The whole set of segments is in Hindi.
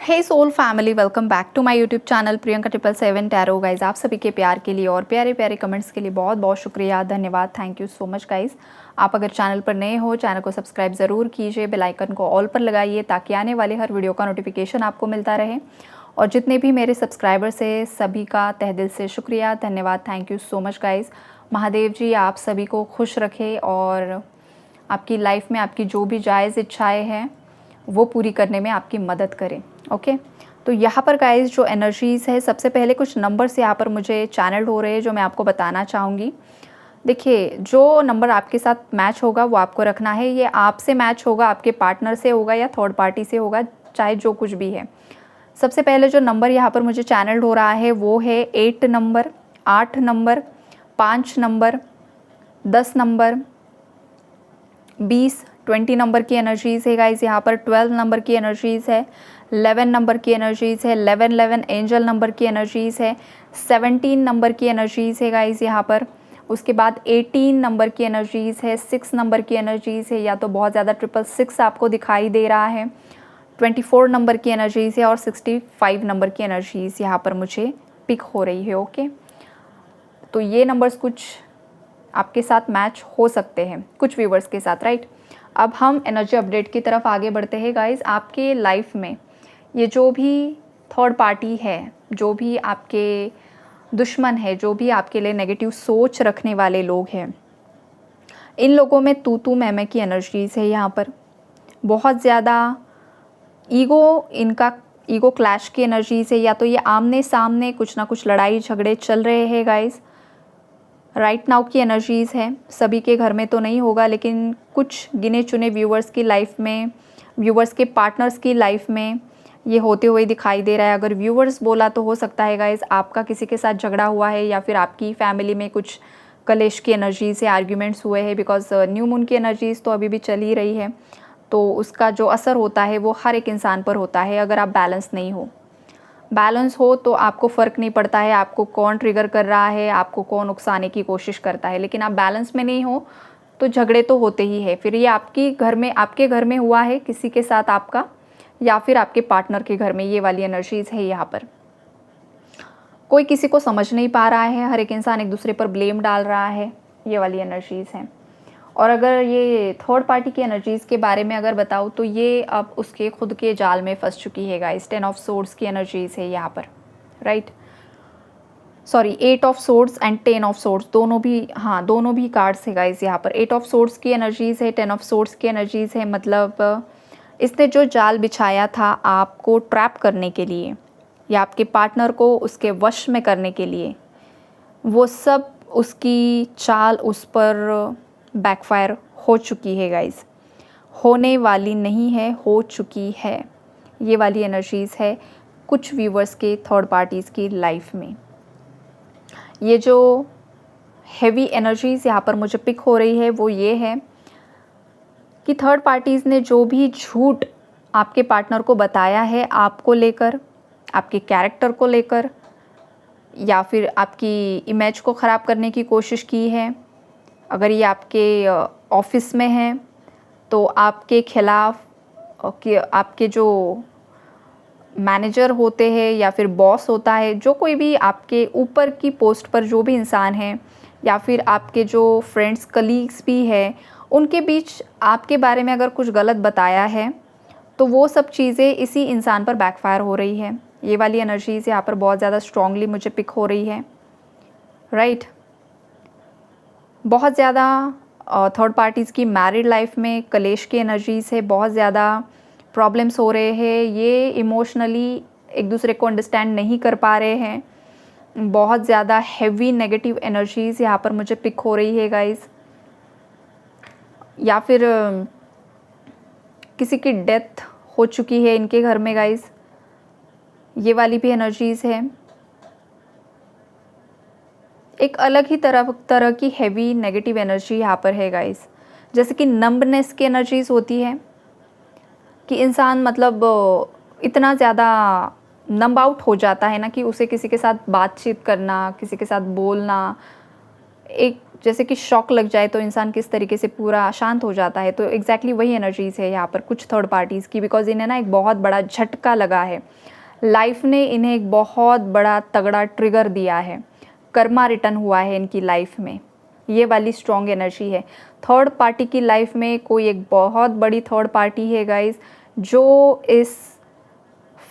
Hey soul family, welcome back to my YouTube channel Priyanka 777 tarot. Guys, आप सभी के प्यार के लिए और प्यारे प्यारे कमेंट्स के लिए बहुत बहुत शुक्रिया, धन्यवाद, thank you so much guys. आप अगर चैनल पर नए हो, चैनल को सब्सक्राइब ज़रूर कीजिए, बेल आइकन को ऑल पर लगाइए ताकि आने वाले हर वीडियो का नोटिफिकेशन आपको मिलता रहे। और जितने भी मेरे सब्सक्राइबर्स हैं सभी का तह दिल से शुक्रिया, धन्यवाद, thank you so much guys. Mahadev ji आप सभी को खुश रखे और आपकी लाइफ में आपकी जो भी जायज़ इच्छाएँ हैं वो पूरी करने में आपकी मदद करें। ओके, तो यहाँ पर गाइस जो एनर्जीज़ है, सबसे पहले कुछ नंबर्स यहाँ पर मुझे चैनल्ड हो रहे हैं जो मैं आपको बताना चाहूँगी। देखिए, जो नंबर आपके साथ मैच होगा वो आपको रखना है। ये आपसे मैच होगा, आपके पार्टनर से होगा या थर्ड पार्टी से होगा, चाहे जो कुछ भी है। सबसे पहले जो नंबर यहाँ पर मुझे चैनल्ड हो रहा है वो है 8 number, 8 number, 5 number, 10 number, 20 number की एनर्जीज़ है गाइस। यहाँ पर 12 नंबर की एनर्जीज़ है, 11 नंबर की एनर्जीज़ है, 11 एंजल नंबर की एनर्जीज़ है, 17 नंबर की एनर्जीज़ है गाइस यहाँ पर। उसके बाद 18 नंबर की एनर्जीज़ है, 6 नंबर की एनर्जीज़ है, या तो बहुत ज़्यादा 666 आपको दिखाई दे रहा है, 24 नंबर की एनर्जीज़ है और 65 नंबर की एनर्जीज़ यहाँ पर मुझे पिक हो रही है। ओके, तो ये नंबर्स कुछ आपके साथ मैच हो सकते हैं कुछ व्यूवर्स के साथ, राइट। अब हम एनर्जी अपडेट की तरफ आगे बढ़ते हैं गाइस। आपके लाइफ में ये जो भी थर्ड पार्टी है, जो भी आपके दुश्मन है, जो भी आपके लिए नेगेटिव सोच रखने वाले लोग हैं, इन लोगों में तू मैं की एनर्जीज़ है। यहाँ पर बहुत ज़्यादा ईगो क्लैश की एनर्जीज़ है, या तो ये आमने सामने कुछ ना कुछ लड़ाई झगड़े चल रहे हैं गाइस। राइट नाउ की एनर्जीज़ है, सभी के घर में तो नहीं होगा लेकिन कुछ गिने चुने व्यूवर्स की लाइफ में, व्यूवर्स के पार्टनर्स की लाइफ में ये होते हुए दिखाई दे रहा है। अगर व्यूवर्स बोला तो हो सकता है गाइस आपका किसी के साथ झगड़ा हुआ है या फिर आपकी फैमिली में कुछ कलेश की एनर्जी से आर्ग्यूमेंट्स हुए हैं, बिकॉज न्यू मून की एनर्जीज़ तो अभी भी चल ही रही है, तो उसका जो असर होता है वो हर एक इंसान पर होता है। अगर आप बैलेंस हो तो आपको फ़र्क नहीं पड़ता है आपको कौन ट्रिगर कर रहा है, आपको कौन उकसाने की कोशिश करता है, लेकिन आप बैलेंस में नहीं हो तो झगड़े तो होते ही है। फिर ये आपके घर में हुआ है किसी के साथ आपका, या फिर आपके पार्टनर के घर में, ये वाली एनर्जीज़ है यहाँ पर। कोई किसी को समझ नहीं पा रहा है, हर एक इंसान एक दूसरे पर ब्लेम डाल रहा है, ये वाली एनर्जीज़ हैं। और अगर ये थर्ड पार्टी की एनर्जीज़ के बारे में अगर बताऊँ तो ये अब उसके खुद के जाल में फंस चुकी है गाइस। 10 ऑफ सोर्ड्स की एनर्जीज़ है यहाँ पर, right, sorry 8 of swords and 10 of swords, दोनों भी कार्ड्स है गाइस यहाँ पर। 8 ऑफ सोर्ड्स की एनर्जीज़ है, 10 ऑफ सोर्ड्स की एनर्जीज़ है, मतलब इसने जो जाल बिछाया था आपको ट्रैप करने के लिए या आपके पार्टनर को उसके वश में करने के लिए, वो सब उसकी चाल उस पर बैकफायर हो चुकी है गाइस। होने वाली नहीं है, हो चुकी है, ये वाली एनर्जीज़ है कुछ व्यूवर्स के थर्ड पार्टीज़ की लाइफ में। ये जो हैवी एनर्जीज़ यहाँ पर मुझे पिक हो रही है वो ये है कि थर्ड पार्टीज़ ने जो भी झूठ आपके पार्टनर को बताया है आपको लेकर, आपके कैरेक्टर को लेकर, या फिर आपकी इमेज को ख़राब करने की कोशिश की है। अगर ये आपके ऑफिस में है तो आपके खिलाफ आपके जो मैनेजर होते हैं या फिर बॉस होता है, जो कोई भी आपके ऊपर की पोस्ट पर जो भी इंसान है, या फिर आपके जो फ्रेंड्स कलीग्स भी हैं, उनके बीच आपके बारे में अगर कुछ गलत बताया है तो वो सब चीज़ें इसी इंसान पर बैकफायर हो रही है। ये वाली एनर्जीज़ यहाँ पर बहुत ज़्यादा स्ट्रांगली मुझे पिक हो रही है, राइट। बहुत ज़्यादा थर्ड पार्टीज़ की मैरिड लाइफ में कलेश की एनर्जीज़ है, बहुत ज़्यादा प्रॉब्लम्स हो रहे हैं, ये इमोशनली एक दूसरे को अंडरस्टैंड नहीं कर पा रहे हैं। बहुत ज़्यादा हैवी नेगेटिव एनर्जीज़ यहाँ पर मुझे पिक हो रही है गाइस, या फिर किसी की डेथ हो चुकी है इनके घर में गाइस, ये वाली भी एनर्जीज़ है। एक अलग ही तरह की हैवी नेगेटिव एनर्जी यहाँ पर है गाइस, जैसे कि नंबनेस की एनर्जीज़ होती है कि इंसान मतलब इतना ज़्यादा नंब आउट हो जाता है ना कि उसे किसी के साथ बातचीत करना, किसी के साथ बोलना, एक जैसे कि शॉक लग जाए तो इंसान किस तरीके से पूरा शांत हो जाता है, तो एग्जैक्टली वही एनर्जीज़ है यहाँ पर कुछ थर्ड पार्टीज़ की, बिकॉज इन्हें ना एक बहुत बड़ा झटका लगा है, लाइफ ने इन्हें एक बहुत बड़ा तगड़ा ट्रिगर दिया है, कर्मा रिटर्न हुआ है इनकी लाइफ में, ये वाली स्ट्रॉन्ग एनर्जी है। थर्ड पार्टी की लाइफ में कोई एक बहुत बड़ी थर्ड पार्टी है गाइज, जो इस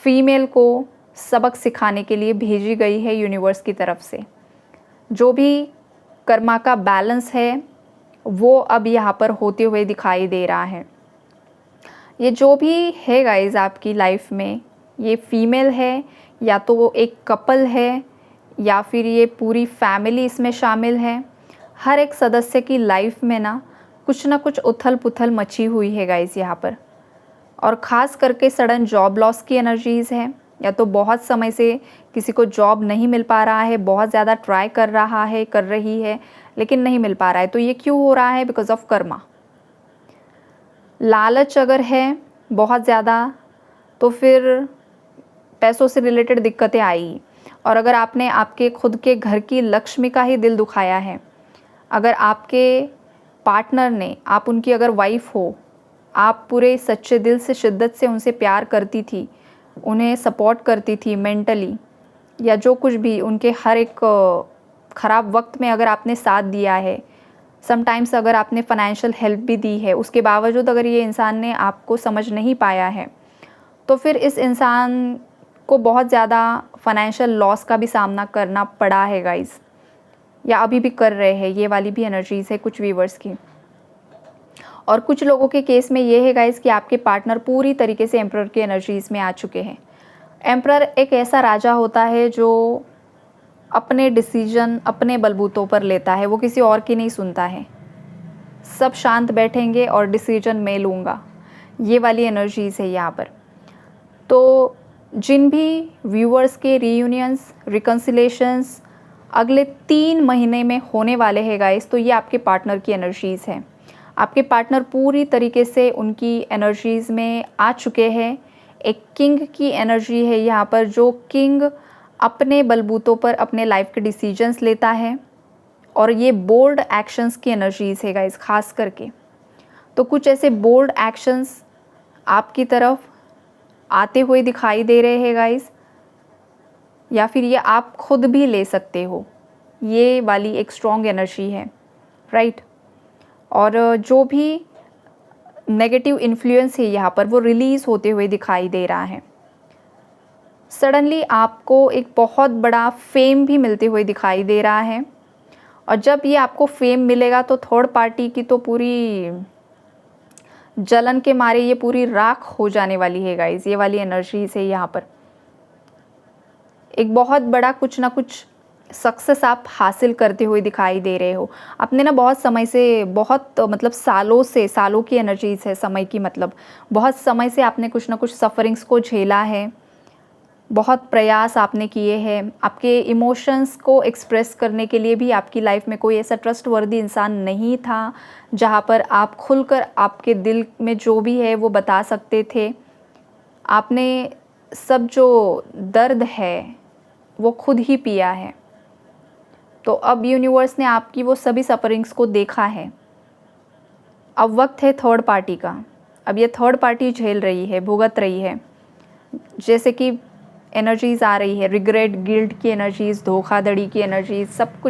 फीमेल को सबक सिखाने के लिए भेजी गई है यूनिवर्स की तरफ से। जो भी कर्मा का बैलेंस है वो अब यहाँ पर होते हुए दिखाई दे रहा है। ये जो भी है गाइज आपकी लाइफ में, ये फीमेल है या तो वो एक कपल है या फिर ये पूरी फैमिली इसमें शामिल है, हर एक सदस्य की लाइफ में ना कुछ उथल पुथल मची हुई है गाइज यहाँ पर। और ख़ास करके सडन जॉब लॉस की एनर्जीज़ है, या तो बहुत समय से किसी को जॉब नहीं मिल पा रहा है, बहुत ज़्यादा ट्राई कर रहा है, कर रही है, लेकिन नहीं मिल पा रहा है। तो ये क्यों हो रहा है? Because of Karma. लालच अगर है बहुत ज़्यादा तो फिर पैसों से रिलेटेड दिक्कतें आएगी। और अगर आपने आपके खुद के घर की लक्ष्मी का ही दिल दुखाया है, अगर आपके पार्टनर ने, आप उनकी अगर वाइफ हो, आप पूरे सच्चे दिल से शिद्दत से उनसे प्यार करती थी, उन्हें सपोर्ट करती थी मेंटली, या जो कुछ भी उनके हर एक ख़राब वक्त में अगर आपने साथ दिया है, समटाइम्स अगर आपने फाइनेंशियल हेल्प भी दी है, उसके बावजूद अगर ये इंसान ने आपको समझ नहीं पाया है, तो फिर इस इंसान को बहुत ज़्यादा फाइनेंशियल लॉस का भी सामना करना पड़ा है गाइज़, या अभी भी कर रहे हैं। ये वाली भी एनर्जीज़ है कुछ व्यूवर्स की। और कुछ लोगों के केस में ये है गाइज़ कि आपके पार्टनर पूरी तरीके से एम्परर की एनर्जीज़ में आ चुके हैं। एम्परर एक ऐसा राजा होता है जो अपने डिसीजन अपने बलबूतों पर लेता है, वो किसी और की नहीं सुनता है। सब शांत बैठेंगे और डिसीजन मैं लूँगा, ये वाली एनर्जीज़ है यहाँ पर। तो जिन भी व्यूअर्स के रीयूनियंस, रिकन्सिलेशंस अगले 3 महीने में होने वाले हैं गाइस, तो ये आपके पार्टनर की एनर्जीज़ हैं। आपके पार्टनर पूरी तरीके से उनकी एनर्जीज़ में आ चुके हैं। एक किंग की एनर्जी है यहाँ पर, जो किंग अपने बलबूतों पर अपने लाइफ के डिसीजंस लेता है, और ये बोल्ड एक्शंस की एनर्जीज़ है गाइस खास करके। तो कुछ ऐसे बोल्ड एक्शंस आपकी तरफ आते हुए दिखाई दे रहे हैं गाइस, या फिर ये आप खुद भी ले सकते हो, ये वाली एक स्ट्रॉन्ग एनर्जी है, राइट। और जो भी नेगेटिव इन्फ्लुएंस है यहाँ पर वो रिलीज़ होते हुए दिखाई दे रहा है। सडनली आपको एक बहुत बड़ा फेम भी मिलते हुए दिखाई दे रहा है, और जब ये आपको फेम मिलेगा तो थर्ड पार्टी की तो पूरी जलन के मारे ये पूरी राख हो जाने वाली है गाइज। ये वाली एनर्जीज है यहाँ पर। एक बहुत बड़ा कुछ ना कुछ सक्सेस आप हासिल करते हुए दिखाई दे रहे हो। आपने ना बहुत समय से, बहुत मतलब सालों से, सालों की एनर्जीज है समय की, मतलब बहुत समय से आपने कुछ ना कुछ सफ़रिंग्स को झेला है, बहुत प्रयास आपने किए हैं। आपके इमोशंस को एक्सप्रेस करने के लिए भी आपकी लाइफ में कोई ऐसा ट्रस्टवर्दी इंसान नहीं था जहाँ पर आप खुलकर आपके दिल में जो भी है वो बता सकते थे। आपने सब जो दर्द है वो खुद ही पिया है। तो अब यूनिवर्स ने आपकी वो सभी सफ़रिंग्स को देखा है। अब वक्त है थर्ड पार्टी का। अब ये थर्ड पार्टी झेल रही है, भुगत रही है। जैसे कि एनर्जीज़ आ रही है, रिग्रेट, गिल्ट की एनर्जीज़, धोखाधड़ी की एनर्जीज़, सब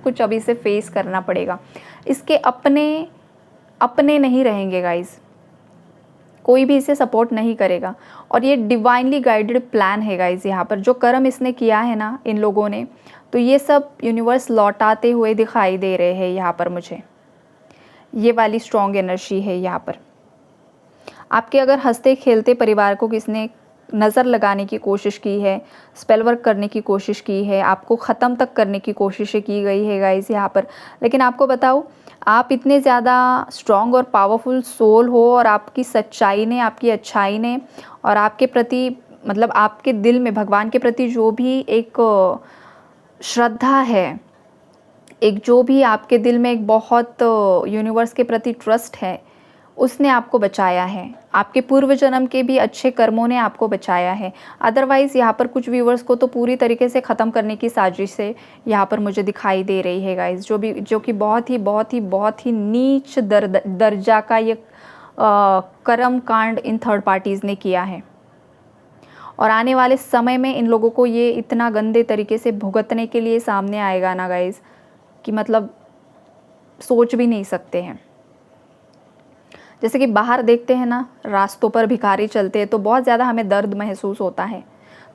कुछ अभी से फेस करना पड़ेगा। इसके अपने नहीं रहेंगे गाइस, कोई भी इसे सपोर्ट नहीं करेगा। और ये डिवाइनली गाइडेड प्लान है गाइस। यहाँ पर जो कर्म इसने किया है ना इन लोगों ने, तो ये सब यूनिवर्स लौटाते हुए दिखाई दे रहे हैं यहाँ पर मुझे। ये वाली स्ट्रॉन्ग एनर्जी है यहाँ पर। आपके अगर हंसते खेलते परिवार को किसने नज़र लगाने की कोशिश की है, स्पेल वर्क करने की कोशिश की है, आपको ख़त्म तक करने की कोशिशें की गई है गाइस यहाँ पर। लेकिन आपको बताऊँ, आप इतने ज़्यादा स्ट्रॉन्ग और पावरफुल सोल हो, और आपकी सच्चाई ने, आपकी अच्छाई ने, और आपके प्रति मतलब आपके दिल में भगवान के प्रति जो भी एक श्रद्धा है, एक जो भी आपके दिल में एक बहुत यूनिवर्स के प्रति ट्रस्ट है, उसने आपको बचाया है, आपके पूर्व जन्म के भी अच्छे कर्मों ने आपको बचाया है। अदरवाइज़ यहाँ पर कुछ व्यूवर्स को तो पूरी तरीके से ख़त्म करने की साजिश से यहाँ पर मुझे दिखाई दे रही है गाइज़, जो कि बहुत ही नीच दर्जा का ये कर्म कांड इन थर्ड पार्टीज़ ने किया है। और आने वाले समय में इन लोगों को ये इतना गंदे तरीके से भुगतने के लिए सामने आएगा ना गाइज़, कि मतलब सोच भी नहीं सकते हैं। जैसे कि बाहर देखते हैं ना, रास्तों पर भिखारी चलते हैं तो बहुत ज़्यादा हमें दर्द महसूस होता है।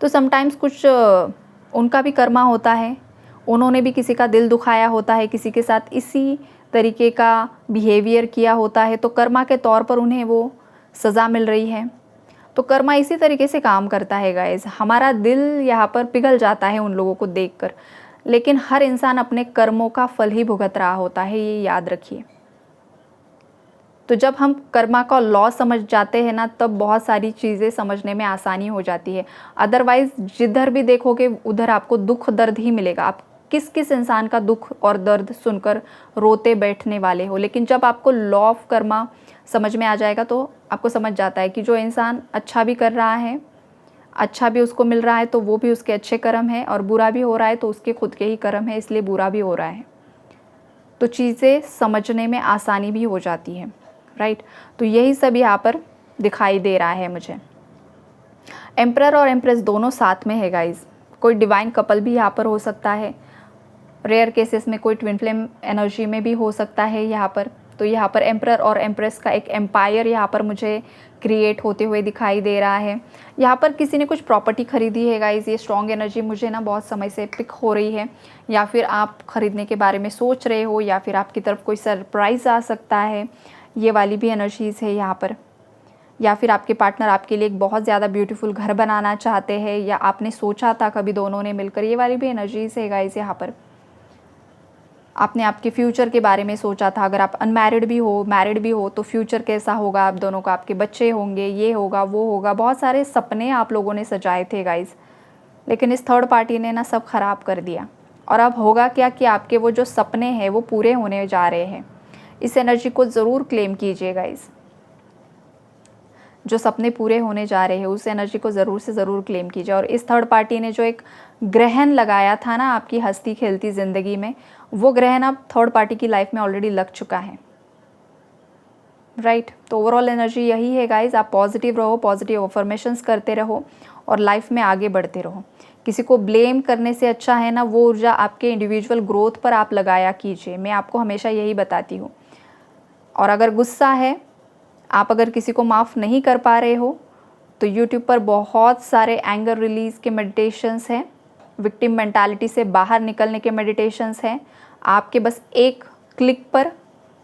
तो समटाइम्स कुछ उनका भी कर्मा होता है, उन्होंने भी किसी का दिल दुखाया होता है, किसी के साथ इसी तरीके का बिहेवियर किया होता है, तो कर्मा के तौर पर उन्हें वो सज़ा मिल रही है। तो कर्मा इसी तरीके से काम करता है गाइस। हमारा दिल यहाँ पर पिघल जाता है उन लोगों को देखकर, लेकिन हर इंसान अपने कर्मों का फल ही भुगत रहा होता है, ये याद रखिए। तो जब हम कर्मा का लॉ समझ जाते हैं ना, तब बहुत सारी चीज़ें समझने में आसानी हो जाती है। अदरवाइज़ जिधर भी देखोगे उधर आपको दुख दर्द ही मिलेगा। आप किस किस इंसान का दुख और दर्द सुनकर रोते बैठने वाले हो। लेकिन जब आपको लॉ ऑफ कर्मा समझ में आ जाएगा तो आपको समझ जाता है कि जो इंसान अच्छा भी कर रहा है, अच्छा भी उसको मिल रहा है, तो वो भी उसके अच्छे कर्म है, और बुरा भी हो रहा है तो उसके खुद के ही कर्म है, इसलिए बुरा भी हो रहा है। तो चीज़ें समझने में आसानी भी हो जाती है, राइट। तो यही सब यहाँ पर दिखाई दे रहा है मुझे। एम्परर और एम्प्रेस दोनों साथ में है गाइज। कोई डिवाइन कपल भी यहाँ पर हो सकता है, रेयर केसेस में कोई ट्विन फ्लेम एनर्जी में भी हो सकता है यहाँ पर। तो यहाँ पर एम्परर और एम्प्रेस का एक एम्पायर यहाँ पर मुझे क्रिएट होते हुए दिखाई दे रहा है। यहाँ पर किसी ने कुछ प्रॉपर्टी खरीदी है गाइज, ये स्ट्रॉन्ग एनर्जी मुझे ना बहुत समय से पिक हो रही है। या फिर आप खरीदने के बारे में सोच रहे हो, या फिर आपकी तरफ कोई सरप्राइज़ आ सकता है, ये वाली भी एनर्जीज़ है यहाँ पर। या फिर आपके पार्टनर आपके लिए एक बहुत ज़्यादा ब्यूटीफुल घर बनाना चाहते हैं, या आपने सोचा था कभी दोनों ने मिलकर, ये वाली भी एनर्जीज़ है गाइज यहाँ पर। आपने आपके फ्यूचर के बारे में सोचा था। अगर आप अनमैरिड भी हो, मैरिड भी हो, तो फ्यूचर कैसा होगा आप दोनों का, आपके बच्चे होंगे, ये होगा वो होगा, बहुत सारे सपने आप लोगों ने सजाए थे गाइज। लेकिन इस थर्ड पार्टी ने ना सब खराब कर दिया। और अब होगा क्या कि आपके वो जो सपने हैं वो पूरे होने जा रहे हैं। इस एनर्जी को ज़रूर क्लेम कीजिए गाइज। जो सपने पूरे होने जा रहे हैं उस एनर्जी को ज़रूर से ज़रूर क्लेम कीजिए। और इस थर्ड पार्टी ने जो एक ग्रहण लगाया था ना आपकी हंसती खेलती ज़िंदगी में, वो ग्रहण अब थर्ड पार्टी की लाइफ में ऑलरेडी लग चुका है, राइट। तो ओवरऑल एनर्जी यही है गाइज। आप पॉजिटिव रहो, पॉजिटिव अफर्मेशंस करते रहो और लाइफ में आगे बढ़ते रहो। किसी को ब्लेम करने से अच्छा है ना, वो ऊर्जा आपके इंडिविजुअल ग्रोथ पर आप लगाया कीजिए। मैं आपको हमेशा यही बताती हूँ। और अगर गुस्सा है, आप अगर किसी को माफ़ नहीं कर पा रहे हो, तो यूट्यूब पर बहुत सारे एंगर रिलीज़ के मेडिटेशंस हैं, विक्टिम मेंटालिटी से बाहर निकलने के मेडिटेशंस हैं। आपके बस एक क्लिक पर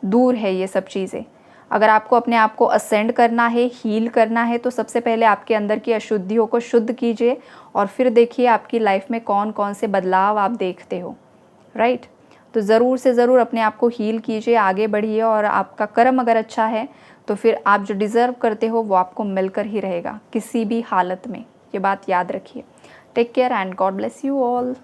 दूर है ये सब चीज़ें। अगर आपको अपने आप को असेंड करना है, हील करना है, तो सबसे पहले आपके अंदर की अशुद्धियों को शुद्ध कीजिए, और फिर देखिए आपकी लाइफ में कौन कौन से बदलाव आप देखते हो, राइट। तो ज़रूर से ज़रूर अपने आप को हील कीजिए, आगे बढ़िए, और आपका कर्म अगर अच्छा है तो फिर आप जो डिज़र्व करते हो वो आपको मिलकर ही रहेगा किसी भी हालत में। ये बात याद रखिए। Take care and God bless you all.